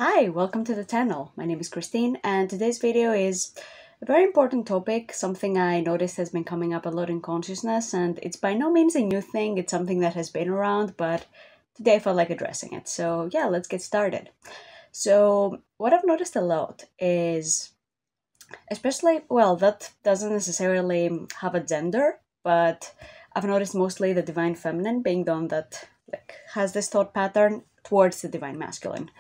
Hi, welcome to the channel. My name is Christine and today's video is a very important topic, something I noticed has been coming up a lot in consciousness, and it's by no means a new thing, it's something that has been around, but today I felt like addressing it. So yeah, let's get started. So what I've noticed a lot is, especially, well, that doesn't necessarily have a gender, but I've noticed mostly the divine feminine being the one that has this thought pattern towards the divine masculine.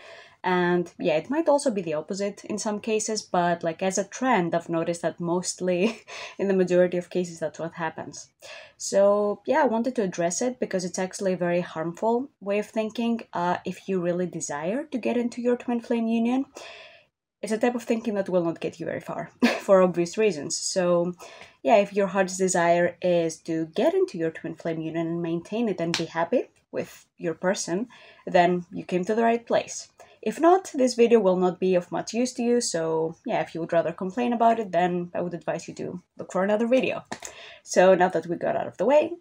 And yeah, it might also be the opposite in some cases, but as a trend, I've noticed that mostly in the majority of cases, that's what happens. So yeah, I wanted to address it because it's actually a very harmful way of thinking if you really desire to get into your twin flame union. It's a type of thinking that will not get you very far for obvious reasons. So yeah, if your heart's desire is to get into your twin flame union and maintain it and be happy with your person, then you came to the right place. If not, this video will not be of much use to you, so yeah, if you would rather complain about it, then I would advise you to look for another video. So now that we got out of the way,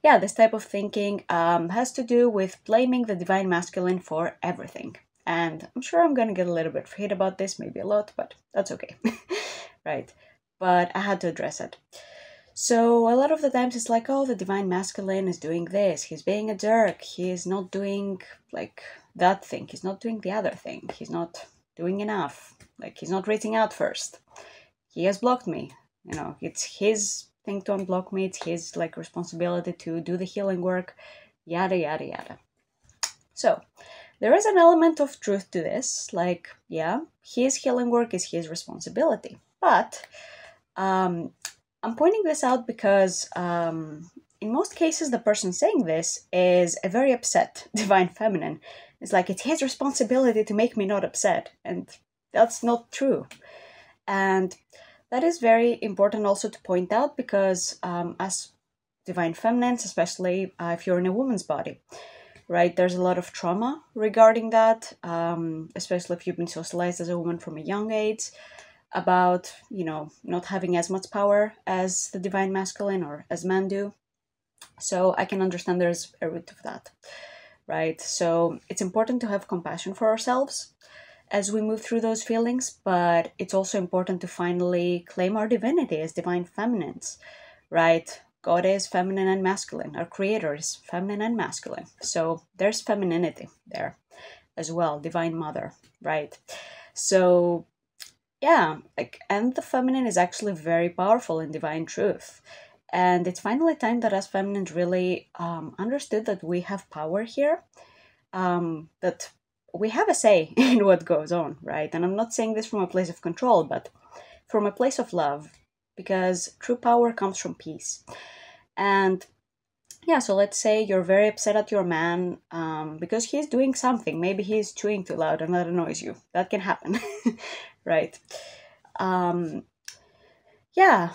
yeah, this type of thinking has to do with blaming the divine masculine for everything. And I'm sure I'm gonna get a little bit of hate about this, maybe a lot, but that's okay, right? But I had to address it. So a lot of the times it's like, oh, the divine masculine is doing this, he's being a jerk, he's not doing that thing, he's not doing the other thing, he's not doing enough, he's not reaching out first, he has blocked me, it's his thing to unblock me, it's his responsibility to do the healing work, yada yada yada. So there is an element of truth to this, yeah, his healing work is his responsibility, but I'm pointing this out because in most cases the person saying this is a very upset divine feminine. It's it's his responsibility to make me not upset, and that's not true. And that is very important also to point out because as divine feminines, especially if you're in a woman's body, right, there's a lot of trauma regarding that, especially if you've been socialized as a woman from a young age, about, not having as much power as the divine masculine or as men do. So I can understand there's a root of that, right? So it's important to have compassion for ourselves as we move through those feelings, but it's also important to finally claim our divinity as divine feminines, right? God is feminine and masculine. Our creator is feminine and masculine. So there's femininity there as well, divine mother, right? So yeah, and the feminine is actually very powerful in divine truth. And it's finally time that us feminines really understood that we have power here, that we have a say in what goes on, right? And I'm not saying this from a place of control, but from a place of love, because true power comes from peace. And yeah, so let's say you're very upset at your man because he's doing something. Maybe he's chewing too loud and that annoys you. That can happen, right? Yeah.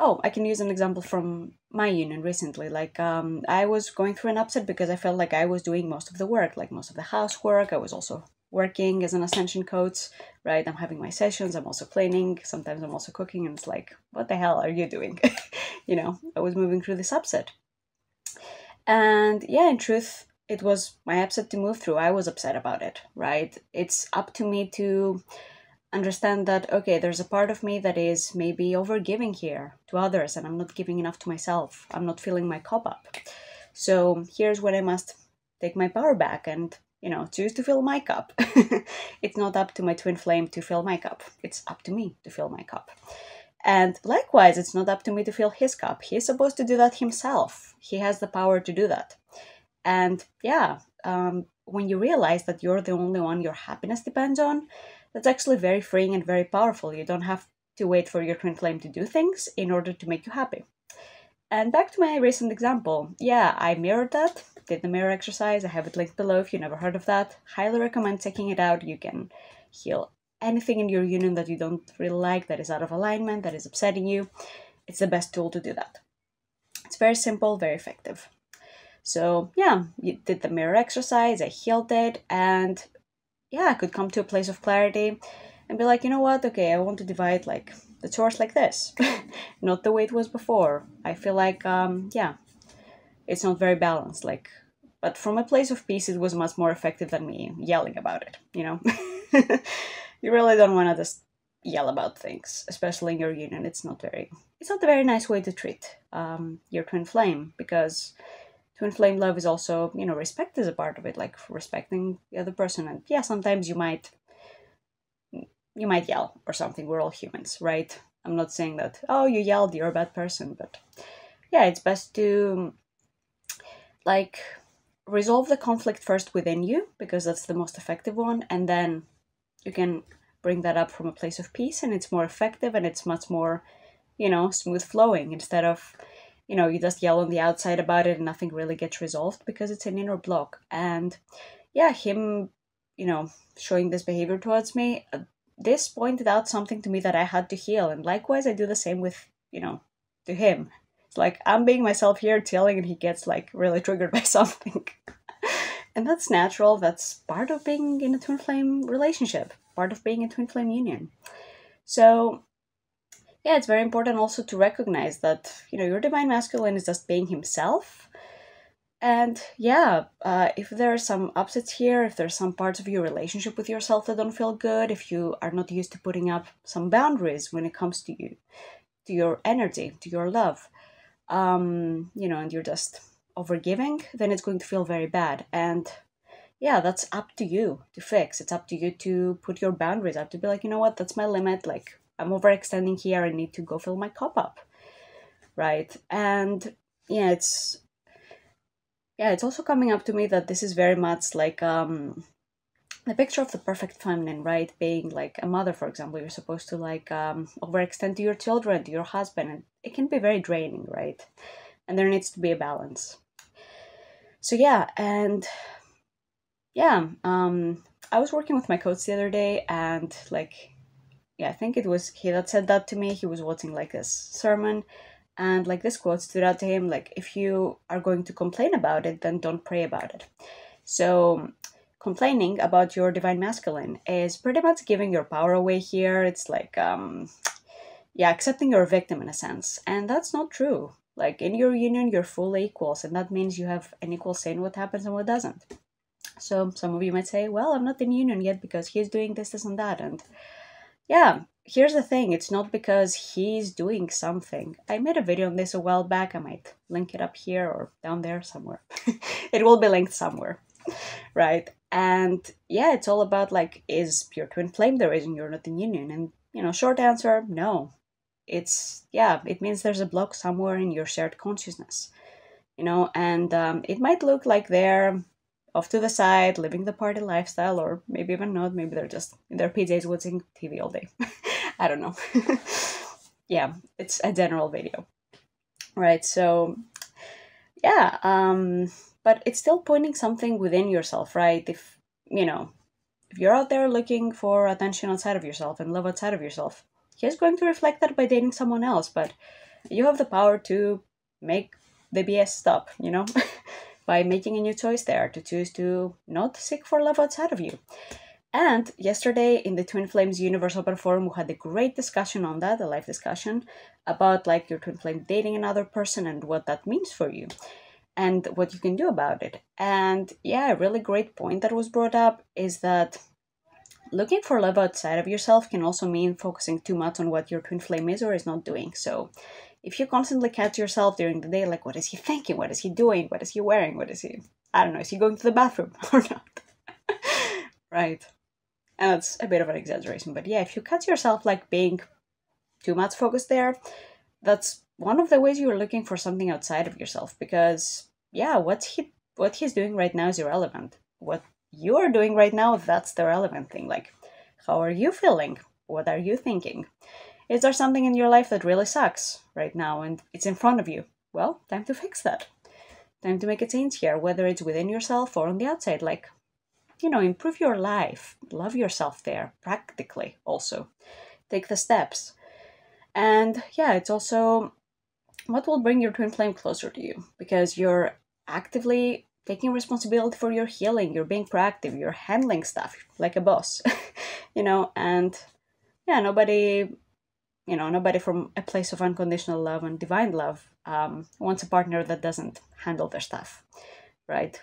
Oh, I can use an example from my union recently. I was going through an upset because I felt like I was doing most of the work, most of the housework. I was also working as an Ascension coach, right? I'm having my sessions. I'm also cleaning. Sometimes I'm also cooking. And it's what the hell are you doing? I was moving through this upset. And yeah, in truth, it was my upset to move through. I was upset about it, right? It's up to me to understand that, okay, there's a part of me that is maybe overgiving here to others and I'm not giving enough to myself. I'm not filling my cup up. So here's when I must take my power back and, choose to fill my cup. It's not up to my twin flame to fill my cup. It's up to me to fill my cup. And likewise, it's not up to me to fill his cup. He's supposed to do that himself. He has the power to do that. And yeah, when you realize that you're the only one your happiness depends on, that's actually very freeing and very powerful. You don't have to wait for your twin flame to do things in order to make you happy. And back to my recent example, yeah, I mirrored that, did the mirror exercise. I have it linked below if you never heard of that. Highly recommend checking it out. You can heal anything in your union that you don't really like, that is out of alignment, that is upsetting you. It's the best tool to do that. It's very simple, very effective. So yeah, you did the mirror exercise, I healed it, and yeah, I could come to a place of clarity and be like, you know what, okay, I want to divide the chores like this, not the way it was before. I feel yeah, it's not very balanced. But from a place of peace, it was much more effective than me yelling about it, you know? You really don't want to just yell about things, especially in your union. It's not a very nice way to treat your twin flame, because twin flame love is also, you know, respect is a part of it, like respecting the other person. And yeah, sometimes you might yell or something. We're all humans, right? I'm not saying that, oh, you yelled, you're a bad person, but yeah, it's best to like resolve the conflict first within you, because that's the most effective one, and then you can bring that up from a place of peace, and it's more effective, and it's much more, you know, smooth flowing, instead of, you know, you just yell on the outside about it and nothing really gets resolved because it's an inner block. And yeah, him, you know, showing this behavior towards me, this pointed out something to me that I had to heal. And likewise, I do the same with, you know, to him. It's like I'm being myself here, telling, and he gets like really triggered by something. And that's natural. That's part of being in a twin flame relationship, part of being a twin flame union. So yeah, it's very important also to recognize that, you know, your divine masculine is just being himself. And yeah, if there are some upsets here, if there's some parts of your relationship with yourself that don't feel good, if you are not used to putting up some boundaries when it comes to you, to your energy, to your love, you know, and you're just overgiving, then it's going to feel very bad. And yeah, that's up to you to fix. It's up to you to put your boundaries up, to be like, you know what, that's my limit. Like, I'm overextending here. I need to go fill my cup up, right? And yeah, it's also coming up to me that this is very much like the picture of the perfect feminine, right? Being like a mother, for example, you're supposed to like overextend to your children, to your husband, and it can be very draining, right? And there needs to be a balance. So yeah, and yeah, I was working with my coach the other day, and like, yeah, I think it was he that said that to me. He was watching like this sermon, and like this quote stood out to him, like, if you are going to complain about it, then don't pray about it. So complaining about your divine masculine is pretty much giving your power away here. It's like, yeah, accepting you're a victim in a sense. And that's not true. Like, in your union, you're fully equals, and that means you have an equal say in what happens and what doesn't. So some of you might say, well, I'm not in union yet because he's doing this, this, and that. And yeah, here's the thing. It's not because he's doing something. I made a video on this a while back. I might link it up here or down there somewhere. It will be linked somewhere, right? And yeah, it's all about like, is your twin flame the reason you're not in union? And, you know, short answer, no. It's, yeah, it means there's a block somewhere in your shared consciousness, you know, and it might look like they're off to the side, living the party lifestyle, or maybe even not. Maybe they're just in their PJs watching TV all day. I don't know. Yeah, it's a general video, right? So yeah, but it's still pointing something within yourself, right? If, you know, if you're out there looking for attention outside of yourself and love outside of yourself, he's going to reflect that by dating someone else. But you have the power to make the BS stop, you know? By making a new choice there, to choose to not seek for love outside of you. And yesterday in the Twin Flames Universe Open Forum, we had a great discussion on that, a live discussion about like your twin flame dating another person and what that means for you and what you can do about it. And yeah, a really great point that was brought up is that looking for love outside of yourself can also mean focusing too much on what your twin flame is or is not doing. So if you constantly catch yourself during the day, like, what is he thinking? What is he doing? What is he wearing? What is he, I don't know, is he going to the bathroom or not? Right. And that's a bit of an exaggeration. But yeah, if you catch yourself like being too much focused there, that's one of the ways you're looking for something outside of yourself. Because yeah, what he's doing right now is irrelevant. What you're doing right now, that's the relevant thing. Like, how are you feeling? What are you thinking? Is there something in your life that really sucks right now and it's in front of you? Well, time to fix that. Time to make a change here, whether it's within yourself or on the outside. Like, you know, improve your life. Love yourself there, practically also. Take the steps. And yeah, it's also what will bring your twin flame closer to you, because you're actively taking responsibility for your healing. You're being proactive. You're handling stuff like a boss, you know, and yeah, nobody from a place of unconditional love and divine love wants a partner that doesn't handle their stuff, right?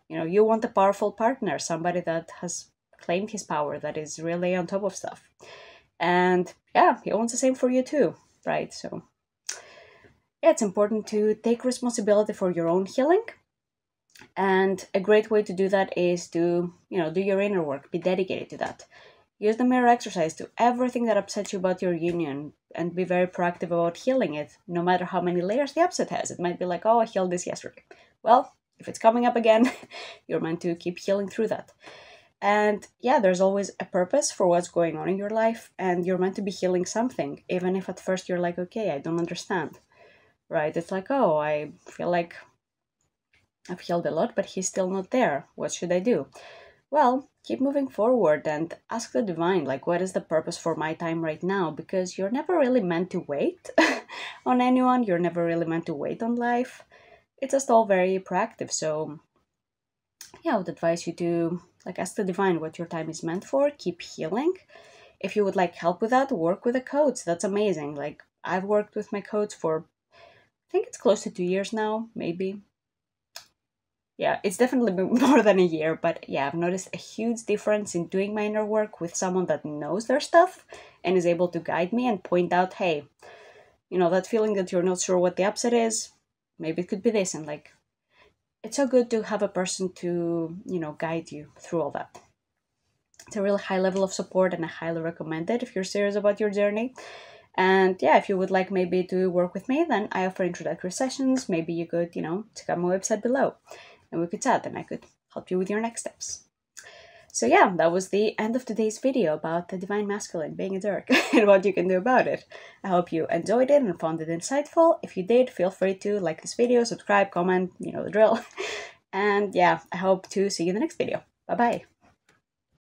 You want a powerful partner, somebody that has claimed his power, that is really on top of stuff. And yeah, he wants the same for you too, right? So yeah, it's important to take responsibility for your own healing. And a great way to do that is to, do your inner work, be dedicated to that. Use the mirror exercise to everything that upsets you about your union and be very proactive about healing it, no matter how many layers the upset has. It might be like, oh, I healed this yesterday. Well, if it's coming up again, you're meant to keep healing through that. And yeah, there's always a purpose for what's going on in your life, and you're meant to be healing something, even if at first you're like, okay, I don't understand, right? It's like, oh, I feel like I've healed a lot, but he's still not there. What should I do? Well, keep moving forward and ask the divine, like, what is the purpose for my time right now? Because you're never really meant to wait on anyone. You're never really meant to wait on life. It's just all very proactive. So yeah, I would advise you to ask the divine what your time is meant for. Keep healing. If you would like help with that, work with a coach. That's amazing. Like, I've worked with my coach for, I think it's close to 2 years now, maybe. Yeah, it's definitely been more than a year, but yeah, I've noticed a huge difference in doing my inner work with someone that knows their stuff and is able to guide me and point out, hey, that feeling that you're not sure what the upset is, maybe it could be this. And it's so good to have a person to, guide you through all that. It's a really high level of support, and I highly recommend it if you're serious about your journey. And yeah, if you would like maybe to work with me, then I offer introductory sessions. Maybe you could, check out my website below and we could chat and I could help you with your next steps. So yeah, that was the end of today's video about the divine masculine being a jerk and what you can do about it. I hope you enjoyed it and found it insightful. If you did, feel free to like this video, subscribe, comment, the drill. And yeah, I hope to see you in the next video. Bye-bye.